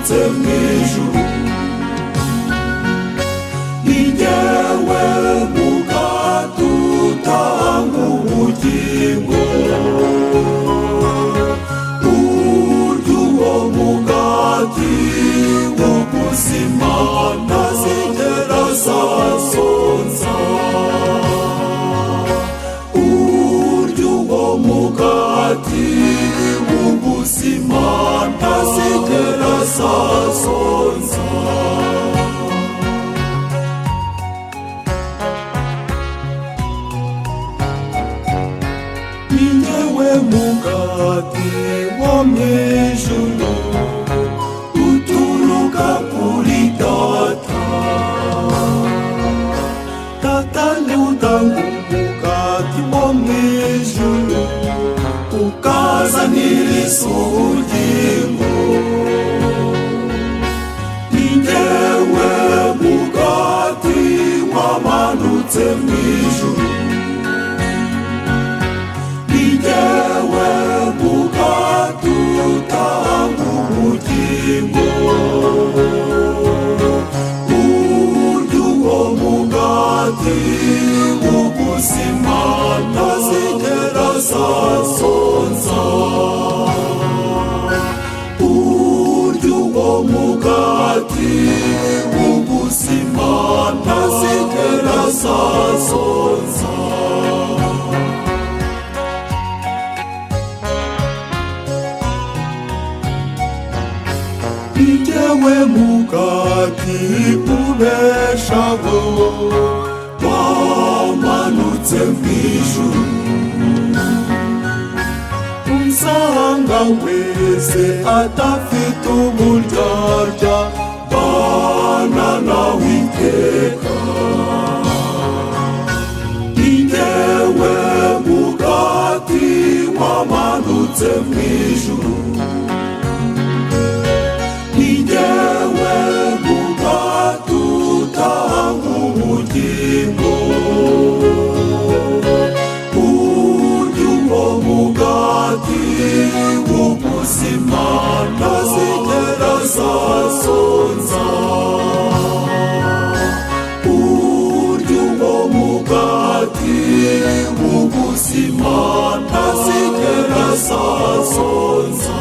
wamanutse mw'ijuru. Ni jyewe mugati utanga ubugingo, urya uwo mugati w'ubuzima ntazigera azasonza. Urya uwo mugati w'ubuzima ntazigera azasonza. Ni jyewe mugati wo mw'ijuru uturuka kuri Data. Data niwe utanga umugati wo mw'ijuru ukazanira ubugingo. Ni jyewe mugati wamanutse mw'ijuru. Ni jyewe mugati utanga ubugingo, urya uwo mugati w'ubuzima ntazigera azasonza. Urya uwo mugati w'ubuzima ntazigera azasonza. Ni jyewe mugati ubeshaho wamanutse mw'ijuru. Unsanga wese adafite uburyarya bana nawe iteka. Ni jyewe mugati wamanutse mw'ijuru. Ni jyewe mugati utanga ubugingo, urya uwo mugati w'ubuzima ntazigera azasonza. Urya uwo mugati w'ubuzima ntazigera azasonza.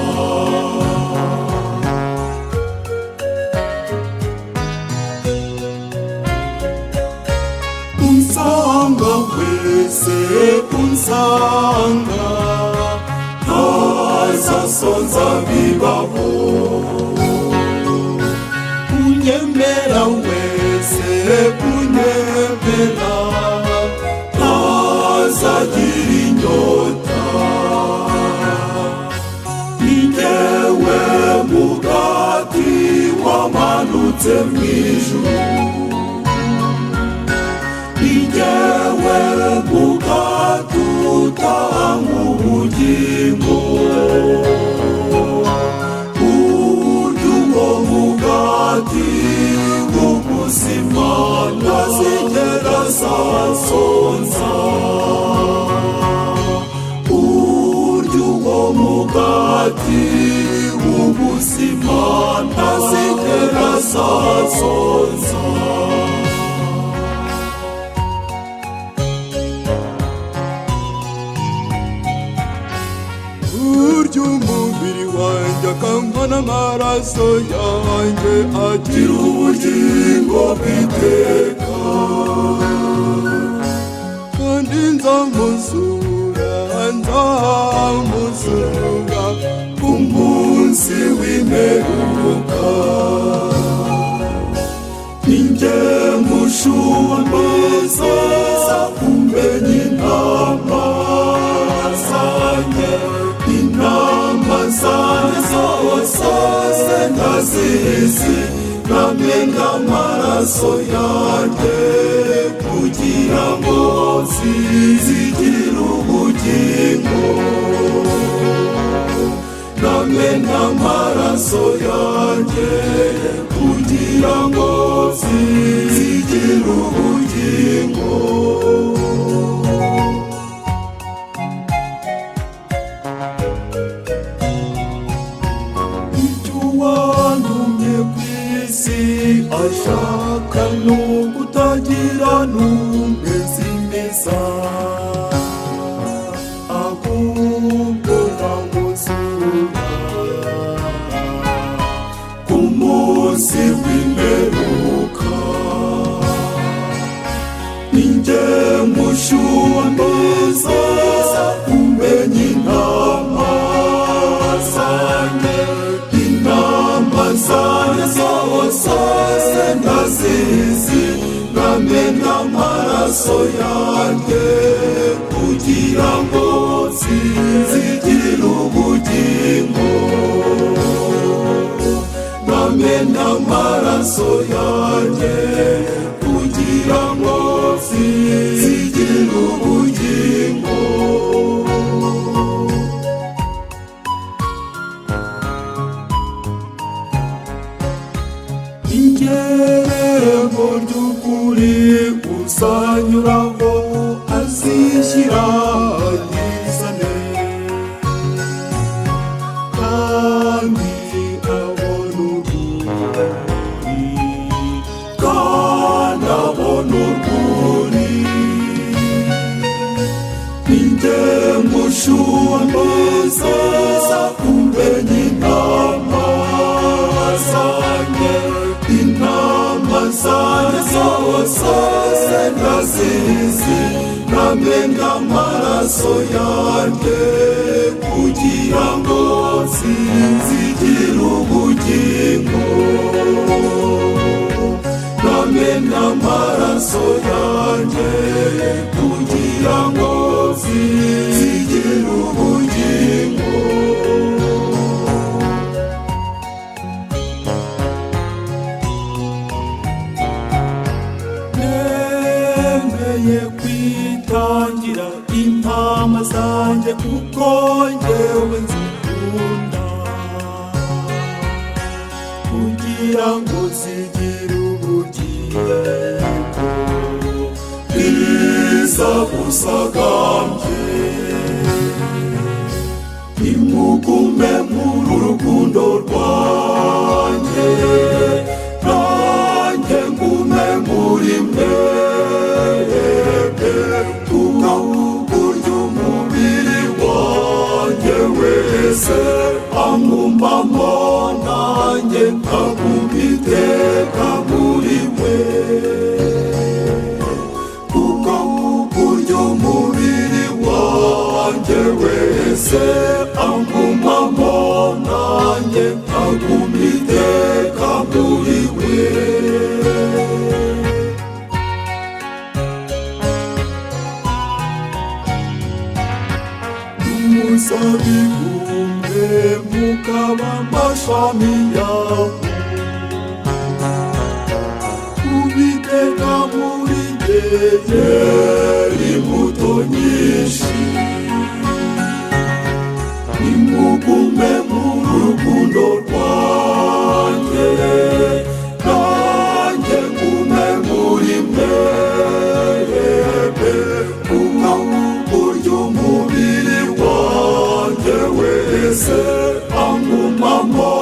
Unsanga wese unsanga ntazasonza bibaho. Unyemera wese unyemera ntazagira inyota. Ni jyewe mugati wamanutse mw'ijuru. Ni jyewe mugati utanga ubugingo, urya uwo mugati w'ubuzima ntazigera azasonza. Urya uwo mugati w'ubuzima ntazigera azasonza. Urya umubiri wanjye akanywa n'amaraso yanjye agira ubugingo bw'iteka. Kandi nzamuzura ku munsi w'imperuka. Ni jye mushumba mwiza umenya intama zanjye. Intama zanjye zose ndazizi, namenye amaraso yanjye kugira ngo zigire ubugingo. Namenye amaraso yanjye kugira ngo zigire ubugingo. Icyo wantumye isi ashaka no kutagira n'umeze neza, ahubwo nkamuzura ku munsi w'imperuka. Ninjye mushumba umenya intama zanjye, intama zanjye zose ndazizi, nkamena amaraso yanjye kugira ngo zigire ubugingo. Nkamena amaraso yanjye kugira ngo zigire ubugingo. Ingerero ry'ukuri uzanyuraho azishyira yizane, kandi abona urwuri, kandi abona urwuri. Ninjye mushumba umenya intama zanjye, intama zanjye zose ndazizi, nkamena amaraso yanjye kugira ngo zigire ubugingo. Nkamena amaraso yanjye kugira ngo zigire ubugingo. Nemeye kwitangira intama zanjye kuko njyewe nzikunda, kugira ngo zigire ubugingo bwiza busagambye. Nimugume muri urukundo rwanjye, nanjye ngume muri mwebwe, kuko burya umubiri wanjye wese angumamo, nanjye nkaguma iteka muri we. Kuko burya umubiri wanjye wese angumamo, nanjye nkaguma iteka muri we. Umuzabibu mwe mukaba amashami yawo, Uwiteka muri jye yera imbuto nyinshi. Nimugume muri urukundo rwanjye, nanjye ngume muri mwebwe, kuko burya umubiri wanjye wese angumamo,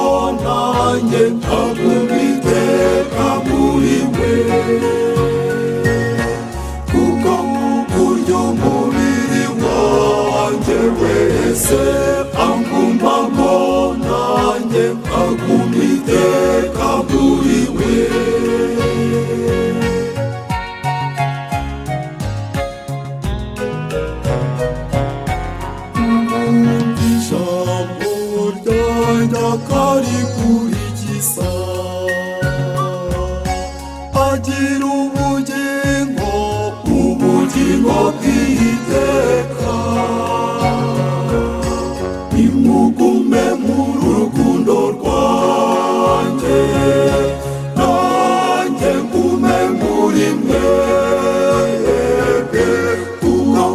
nanjye nkaguma iteka muri we. Kuko burya umubiri wanjye wese angumamo, nanjye nkaguma iteka muri we. Ijambo ryanjye akarikurikiza, agira ubugingo, ubugingo bw'iteka. Nimugume muri urukundo rwanjye, nanjye ngume muri mwebwe, kuko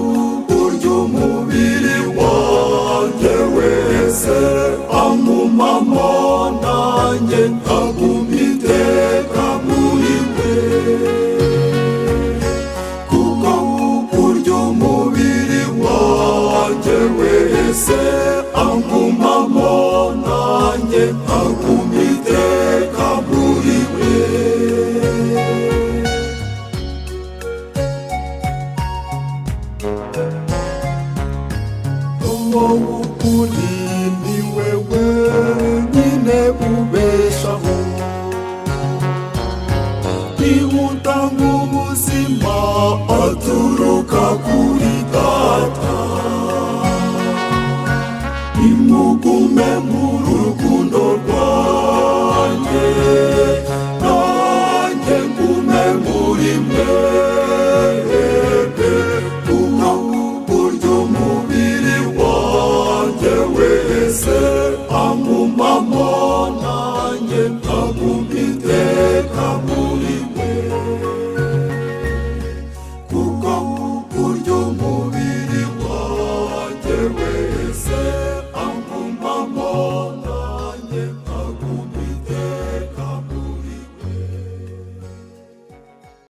burya umubiri wanjye wese angumamo, nanjye nkaguma iteka muri we. Kuko burya umubiri wanjye wese angumamo, nanjye nkaguma iteka muri we. niba utanga ubuzima aturuka kuri data.